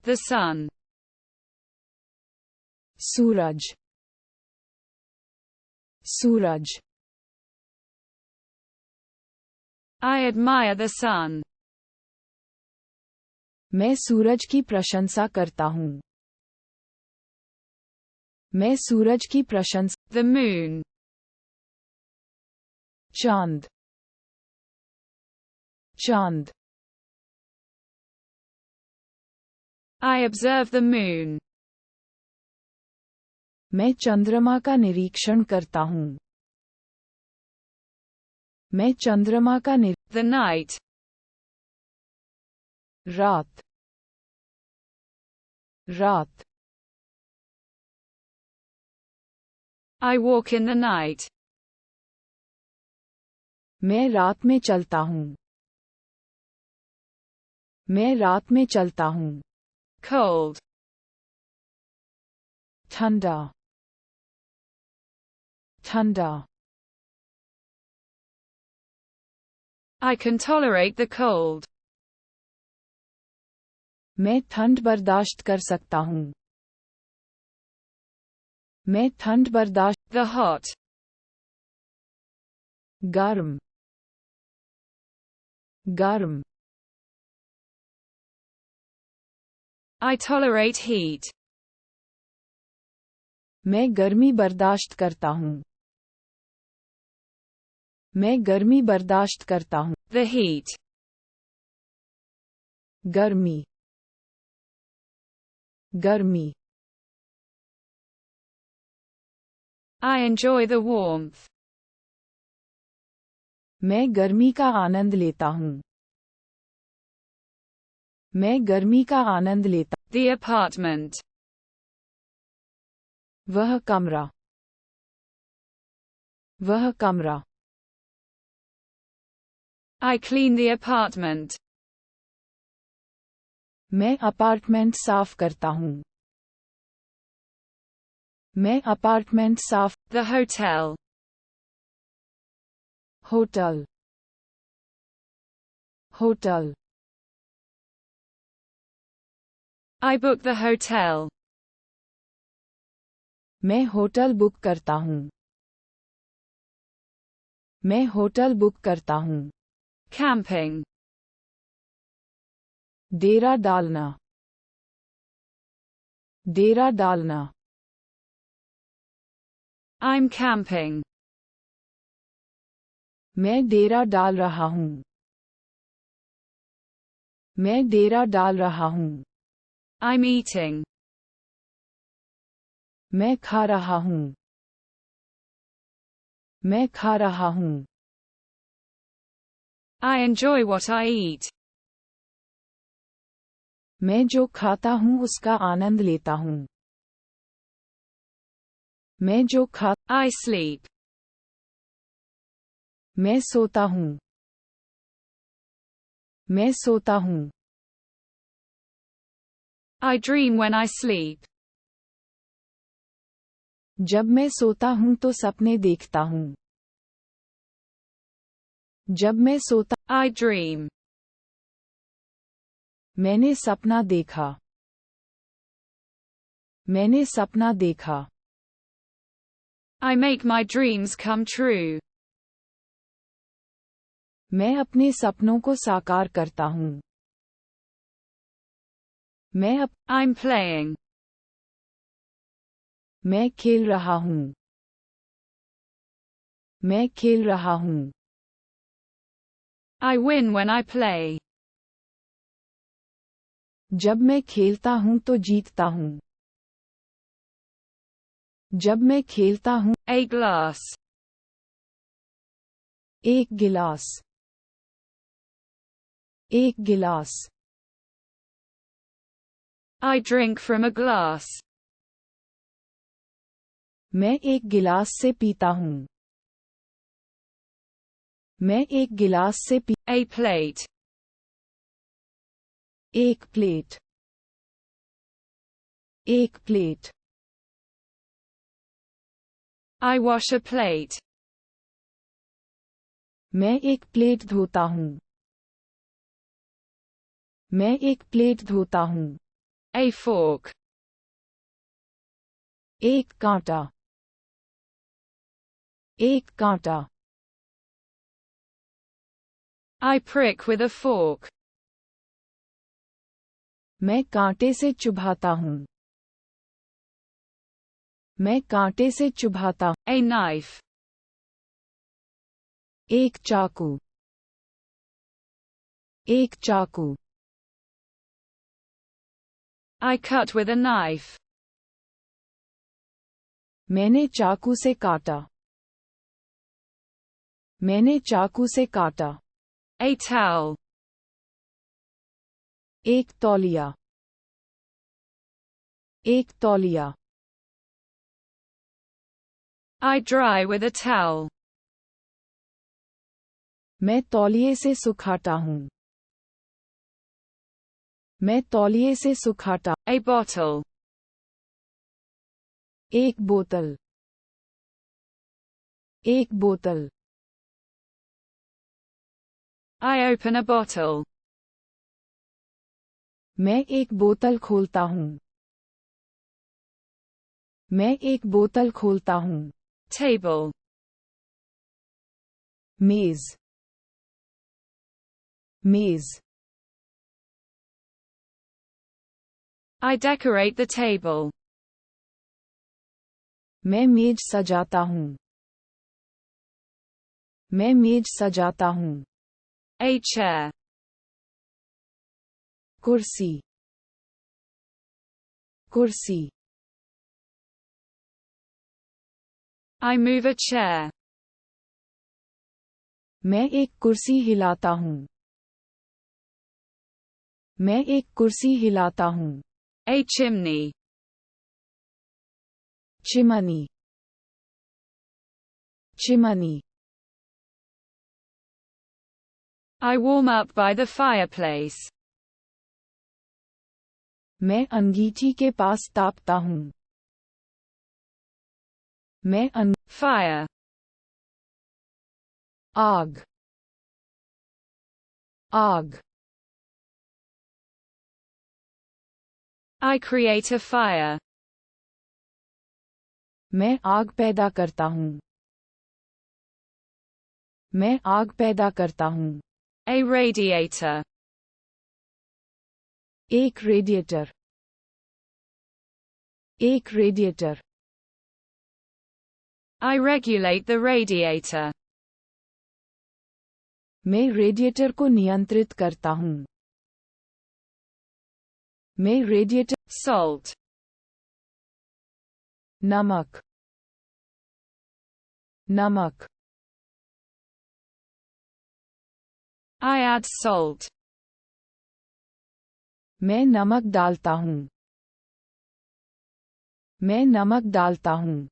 The sun. Suraj, Suraj. I admire the sun. मैं सूरज की प्रशंसा करता हूँ. मैं सूरज की प्रशंसा. The moon. चांद, चांद. I observe the moon. मैं चंद्रमा का निरीक्षण करता हूँ. मैं चंद्रमा का The night. रात, रात. I walk in the night. मैं रात में चलता हूँ. मैं रात में चलता हूँ. Cold. ठंडा, ठंडा. I can tolerate the cold. मैं ठंड बर्दाश्त कर सकता हूँ. मैं ठंड बर्दाश्त. The hot. गर्म, गर्म. I tolerate heat. मैं गर्मी बर्दाश्त करता हूँ. मैं गर्मी बर्दाश्त करता हूँ. The heat. गर्मी, गर्मी. I enjoy the warmth. मैं गर्मी का आनंद लेता हूँ. मैं गर्मी का आनंद लेता. The apartment. वह कमरा, वह कमरा. I clean the apartment. मैं अपार्टमेंट साफ करता हूँ. मैं अपार्टमेंट साफ. The hotel. Hotel, hotel. I book the hotel. मैं होटल बुक करता हूँ. मैं होटल बुक करता हूँ. Camping. डेरा डालना, डेरा डालना. I'm camping. मैं डेरा डाल रहा हूँ. मैं डेरा डाल रहा हूँ. I'm eating. मैं खा रहा हूँ. मैं खा रहा हूँ. I enjoy what I eat. मैं जो खाता हूँ उसका आनंद लेता हूँ. मैं जो खा. I sleep. मैं सोता हूँ. मैं सोता हूँ. I dream when I sleep. जब मैं सोता हूँ तो सपने देखता हूँ. जब मैं सोता. I dream. मैंने सपना देखा. मैंने सपना देखा. I make my dreams come true. मैं अपने सपनों को साकार करता हूँ. I'm playing. मैं खेल रहा हूँ. मैं खेल रहा हूँ. I win when I play. जब मैं खेलता हूँ तो जीतता हूँ. जब मैं खेलता हूँ. A glass. एक गिलास. एक गिलास. I drink from a glass. मैं एक गिलास से पीता हूँ. मैं एक गिलास से पी. A plate. एक प्लेट. एक plate. I wash a plate. मैं एक प्लेट धोता हूँ. मैं एक प्लेट धोता हूँ. A fork. एक कांटा, एक कांटा. I prick with a fork. मैं कांटे से चुभाता हूँ. मैं कांटे से चुभाता. A knife. एक चाकू, एक चाकू. I cut with a knife. मैंने चाकू से काटा. मैंने चाकू से काटा. A towel. एक तौलिया, एक तौलिया. I dry with a towel. मैं तौलिए से सुखाता हूँ. मैं तौलिए से सुखाता. A bottle. एक बोतल, एक बोतल. I open a bottle. मैं एक बोतल खोलता हूँ. मैं एक बोतल खोलता हूँ. Table. मेज, मेज. I decorate the table. मैं मेज सजाता हूँ. मैं मेज सजाता हूँ. A chair. कुर्सी, कुर्सी. I move a chair. मैं एक कुर्सी हिलाता हूँ. मैं एक कुर्सी हिलाता हूँ. A chimney. Chimney, chimney. I warm up by the fireplace. मैं अंगीठी के पास तापता हूँ. मैं Fire. आग, आग. I create a fire. मैं आग पैदा करता हूँ. मैं आग पैदा करता हूँ. A radiator. एक रेडिएटर, एक radiator. I regulate the radiator. मैं रेडिएटर को नियंत्रित करता हूँ. मैं रेडिएटर. Salt. नमक, नमक. I add salt. मैं नमक डालता हूँ. मैं नमक डालता हूँ.